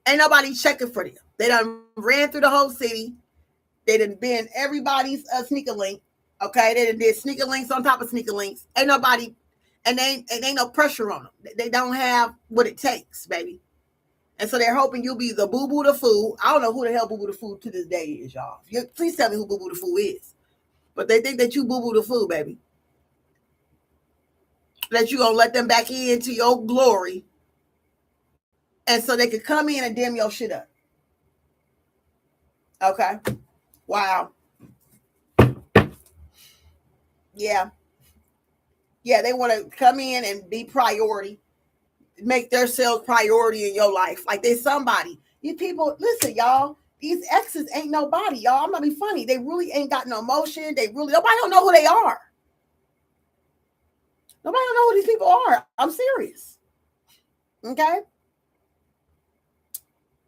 Ain't nobody checking for them. They done ran through the whole city. They done been everybody's sneaker link. Okay, they done did sneaker links on top of sneaker links. Ain't nobody, and ain't no pressure on them. They don't have what it takes, baby. And so they're hoping you'll be the Boo Boo the Fool. I don't know who the hell Boo Boo the Fool to this day is, y'all. Please tell me who Boo Boo the Fool is. But they think that you Boo Boo the Fool, baby. That you gonna let them back into your glory. And so they could come in and dim your shit up. Okay. Wow. Yeah. Yeah, they want to come in and be priority. Make themselves priority in your life. Like they're somebody. These people, listen, y'all. These exes ain't nobody, y'all. I'm not be funny. They really ain't got no emotion. Nobody don't know who they are. Nobody don't know who these people are. I'm serious. Okay.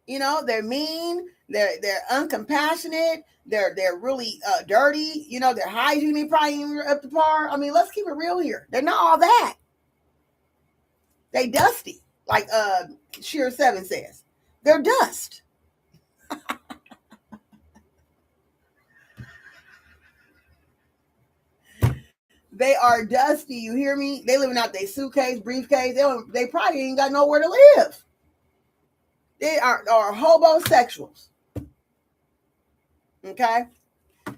You know, they're mean, they're uncompassionate, they're really dirty, you know, their hygiene ain't probably even up to par. I mean, let's keep it real here. They're not all that. They dusty, like Sheer Seven says. They're dust. They are dusty. You hear me? They living out their suitcase, briefcase. They probably ain't got nowhere to live. They are hobosexuals. Okay?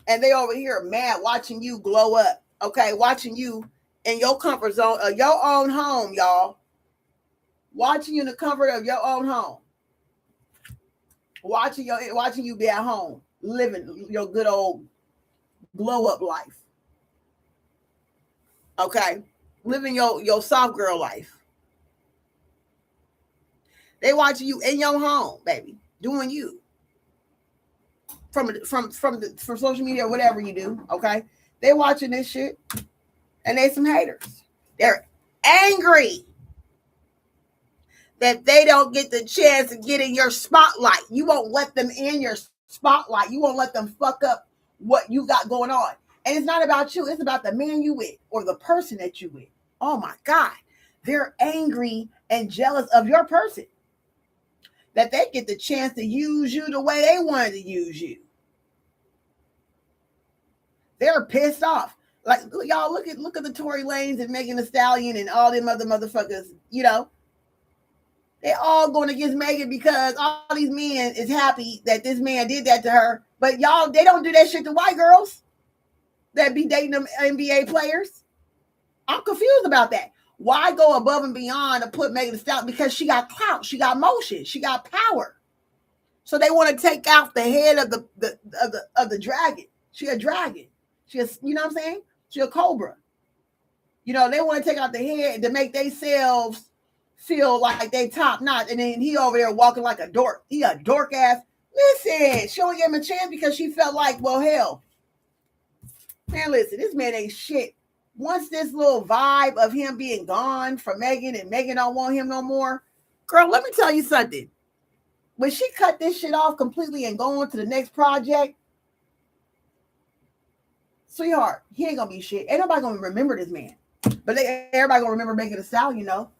And they over here mad watching you glow up. Okay? Watching you in your comfort zone of your own home, y'all. Watching you in the comfort of your own home. Watching you be at home, living your good old glow up life. Okay? Living your soft girl life. They watching you in your home, baby, doing you. From social media or whatever you do, okay? They watching this shit, and they some haters. They're angry that they don't get the chance to get in your spotlight. You won't let them in your spotlight. You won't let them fuck up what you got going on. And it's not about you. It's about the man you with or the person that you with. Oh my God. They're angry and jealous of your person. That they get the chance to use you the way they wanted to use you. They're pissed off. Like, y'all, look at the Tory Lanez and Megan Thee Stallion and all them other motherfuckers, you know. They all going against Megan because all these men is happy that this man did that to her. But y'all, they don't do that shit to white girls that be dating them NBA players. I'm confused about that. Why go above and beyond to put Megan Thee Stallion? Because she got clout, she got motion, she got power. So they want to take out the head of the dragon. She a dragon. She a, you know what I'm saying? She a cobra. You know, they want to take out the head to make themselves feel like they top notch. And then he over there walking like a dork. He a dork ass. Listen, she only gave him a chance because she felt like, well, hell. Man, listen, this man ain't shit. Once this little vibe of him being gone from Megan and Megan don't want him no more, girl, let me tell you something. When she cut this shit off completely and go on to the next project, sweetheart, he ain't gonna be shit. Ain't nobody gonna remember this man. But everybody gonna remember Megan Thee Stallion, you know.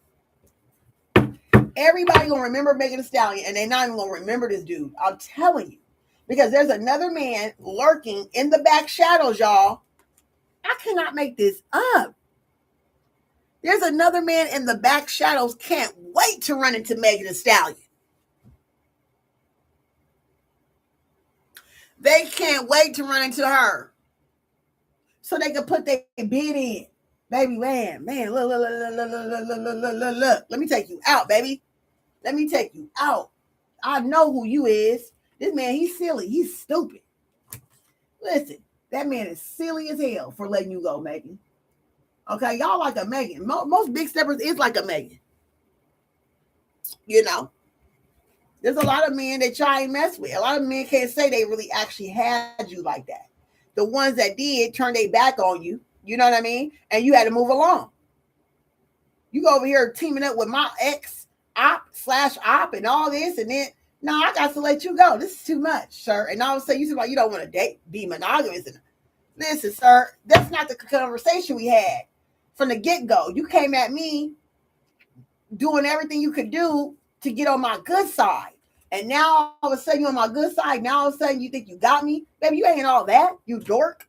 Everybody gonna remember Megan Thee Stallion, and they not even gonna remember this dude. I'm telling you. Because there's another man lurking in the back shadows, y'all. I cannot make this up. There's another man in the back shadows can't wait to run into Megan Thee Stallion. They can't wait to run into her. So they can put their bid in. Baby, man, look. Let me take you out, baby. Let me take you out. I know who you is. This man, he's silly. He's stupid. Listen, that man is silly as hell for letting you go, Megan. Okay, y'all like a Megan. Most big steppers is like a Megan. You know, there's a lot of men that y'all ain't mess with. A lot of men can't say they really actually had you like that. The ones that did turn their back on you. You know what I mean? And you had to move along. You go over here teaming up with my ex op/op and all this, and then no, I got to let you go. This is too much, sir. And all of a sudden you seem like you don't want to be monogamous. Listen, sir, that's not the conversation we had from the get-go. You came at me doing everything you could do to get on my good side. And now all of a sudden you're on my good side. Now all of a sudden you think you got me? Baby, you ain't all that. You dork.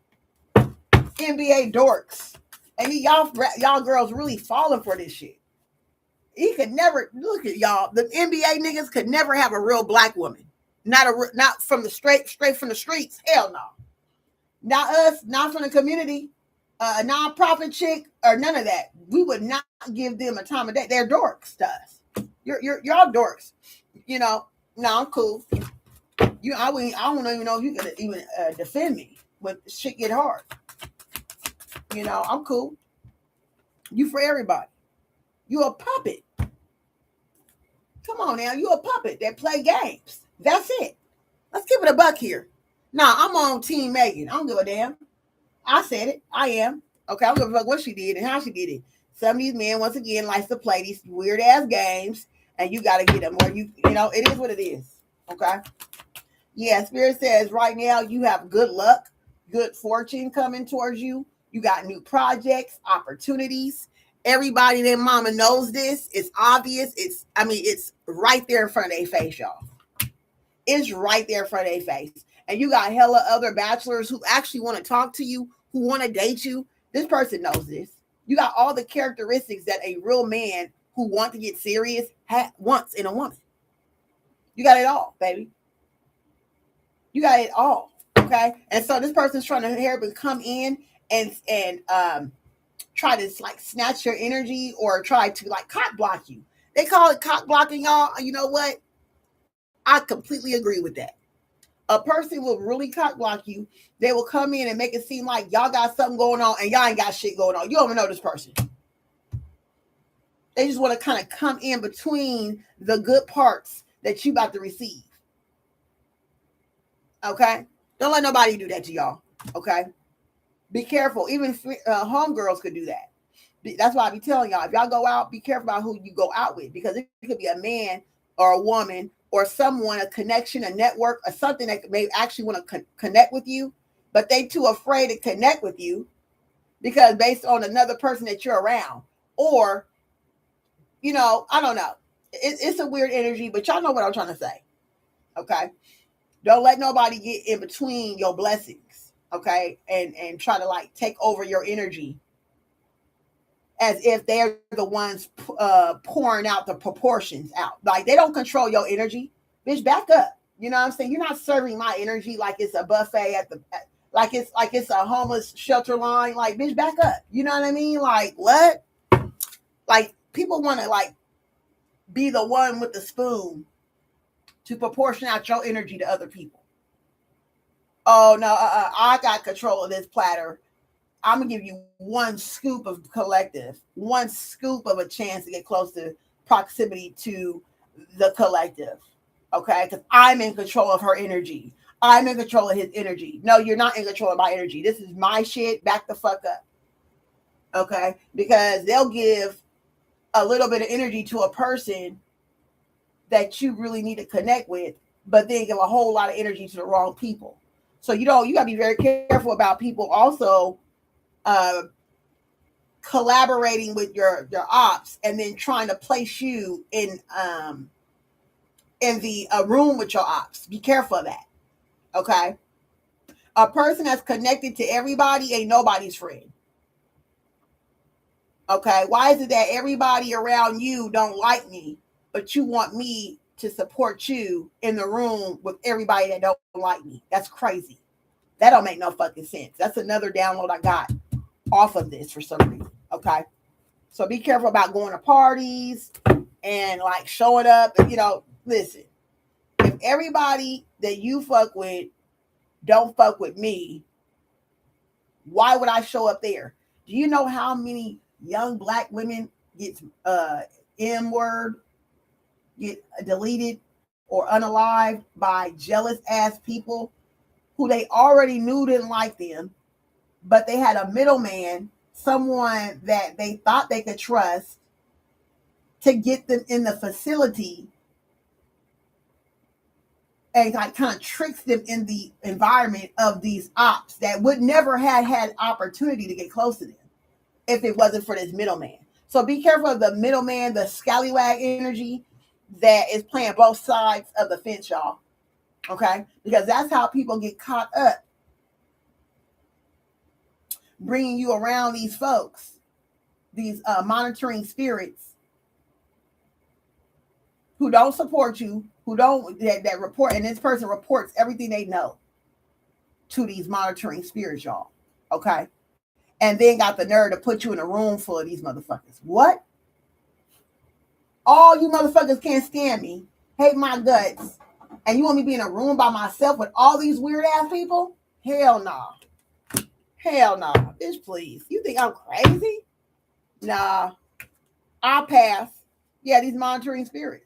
NBA dorks. And y'all girls really falling for this shit. He could never, look at y'all. The NBA niggas could never have a real black woman. Not from the straight from the streets. Hell no. Not us, not from the community, a nonprofit chick, or none of that. We would not give them a time of day. They're dorks to us. Y'all dorks. You know, no, I'm cool. I don't even know if you can even defend me when shit get hard. You know, I'm cool. You for everybody. You a puppet. Come on now, you a puppet that play games. That's it. Let's keep it a buck here. Nah, I'm on Team Megan. I don't give a damn. I said it. I am. Okay, I don't give a fuck what she did and how she did it. some of these men, once again, likes to play these weird ass games, and you got to get them where you know, it is what it is. Okay. Yeah, Spirit says right now you have good luck, good fortune coming towards you. You got new projects, opportunities. Everybody that mama knows this. It's obvious. It's right there in front of their face, y'all. It's right there in front of their face. And you got hella other bachelors who actually want to talk to you, who want to date you. This person knows this. You got all the characteristics that a real man who wants to get serious wants in a woman. You got it all, baby. You got it all. Okay. And so this person's trying to come in and try to like snatch your energy or try to like cock block you. They call it cock blocking, y'all. You know what? I completely agree with that. A person will really cock block you. They will come in and make it seem like y'all got something going on and y'all ain't got shit going on. You don't even know this person. They just want to kind of come in between the good parts that you about to receive. Okay? Don't let nobody do that to y'all. Okay? Be careful. Even homegirls could do that. That's why I be telling y'all, if y'all go out, be careful about who you go out with, because it could be a man or a woman or someone, a connection, a network, or something that may actually want to connect with you, but they too afraid to connect with you because based on another person that you're around, or, you know, I don't know. It's a weird energy, but y'all know what I'm trying to say. Okay. Don't let nobody get in between your blessings. Okay. And try to like take over your energy as if they're the ones pouring out the proportions out. Like they don't control your energy. Bitch, back up. You know what I'm saying? You're not serving my energy like it's a buffet like it's a homeless shelter line. Like, bitch, back up. You know what I mean? Like, what? Like, people want to like be the one with the spoon to proportion out your energy to other people. Oh no, I got control of this platter. I'm gonna give you one scoop of collective, one scoop of a chance to get close to proximity to the collective. Okay, because I'm in control of her energy. I'm in control of his energy. No, you're not in control of my energy. This is my shit. Back the fuck up. Okay, because they'll give a little bit of energy to a person that you really need to connect with, but then give a whole lot of energy to the wrong people. So you got to be very careful about people also collaborating with your ops and then trying to place you in the room with your ops. Be careful of that. Okay. A person that's connected to everybody ain't nobody's friend. Okay. Why is it that everybody around you don't like me, but you want me to support you in the room with everybody that don't like me? That's crazy. That don't make no fucking sense. That's another download I got off of this for some reason. Okay. So be careful about going to parties and like showing up. And, listen, if everybody that you fuck with don't fuck with me, why would I show up there? Do you know how many young black women get M-word, get deleted or unalived by jealous ass people who they already knew didn't like them, but they had a middleman, someone that they thought they could trust to get them in the facility and like kind of tricks them in the environment of these ops that would never have had opportunity to get close to them if it wasn't for this middleman. So be careful of the middleman, the scallywag energy that is playing both sides of the fence, y'all. Okay? Because that's how people get caught up bringing you around these folks, these monitoring spirits who don't support you, who don't that report, and this person reports everything they know to these monitoring spirits, y'all. Okay. And then got the nerve to put you in a room full of these motherfuckers. What? All you motherfuckers can't stand me, hate my guts, and you want me to be in a room by myself with all these weird ass people? Hell no. Hell no. Bitch, please. You think I'm crazy? Nah. I'll pass. Yeah, these monitoring spirits.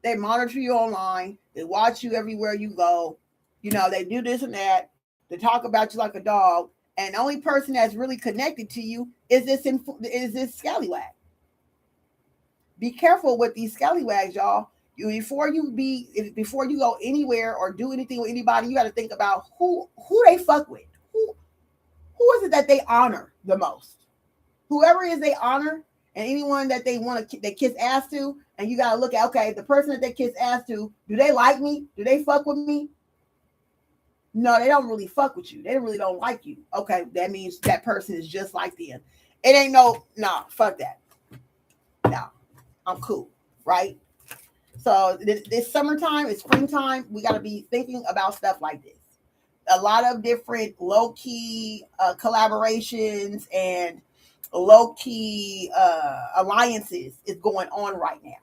They monitor you online. They watch you everywhere you go. They do this and that. They talk about you like a dog. And the only person that's really connected to you is this scallywag. Be careful with these scallywags, y'all. Before you go anywhere or do anything with anybody, you got to think about who they fuck with. Who is it that they honor the most? Whoever is they honor, and anyone that they kiss ass to, and you got to look at, okay, the person that they kiss ass to, do they like me? Do they fuck with me? No, they don't really fuck with you. They really don't like you. Okay, that means that person is just like them. It ain't fuck that. No, I'm cool, right? So this summertime, it's springtime. We got to be thinking about stuff like this. A lot of different low-key collaborations and low-key alliances is going on right now.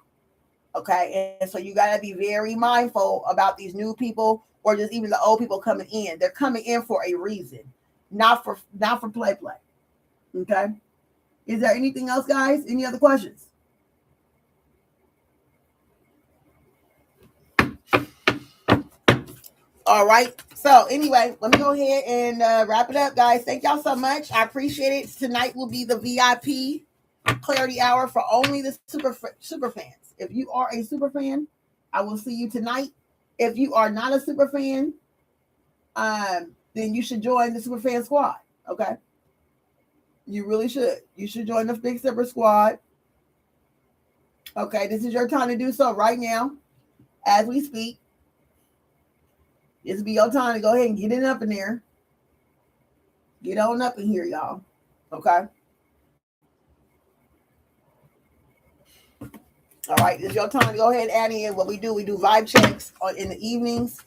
Okay, and so you got to be very mindful about these new people or just even the old people coming in. They're coming in for a reason, not for play. Okay, is there anything else, guys? Any other questions? All right. So anyway, let me go ahead and wrap it up, guys. Thank y'all so much. I appreciate it. Tonight will be the VIP clarity hour for only the super fans. If you are a super fan, I will see you tonight. If you are not a super fan, then you should join the super fan squad. Okay, you really should. You should join the Big Super Squad. Okay, this is your time to do so right now, as we speak. This will be your time to go ahead and get it up in there. Get on up in here, y'all. Okay. All right, it's your time to go ahead and add in what we do. We do vibe checks in the evenings.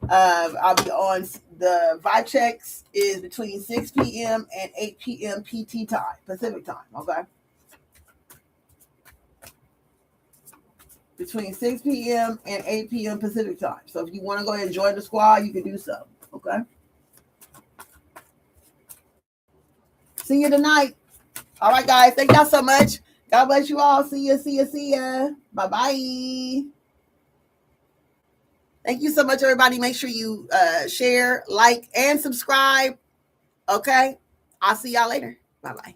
I'll be on the vibe checks is between 6 p.m. and 8 p.m. PT time, Pacific time. Okay. Between 6 p.m. and 8 p.m. Pacific time. So if you want to go ahead and join the squad, you can do so. Okay. See you tonight. All right, guys. Thank y'all so much. God bless you all. See ya. Bye-bye. Thank you so much, everybody. Make sure you share, like, and subscribe. Okay. I'll see y'all later. Bye-bye.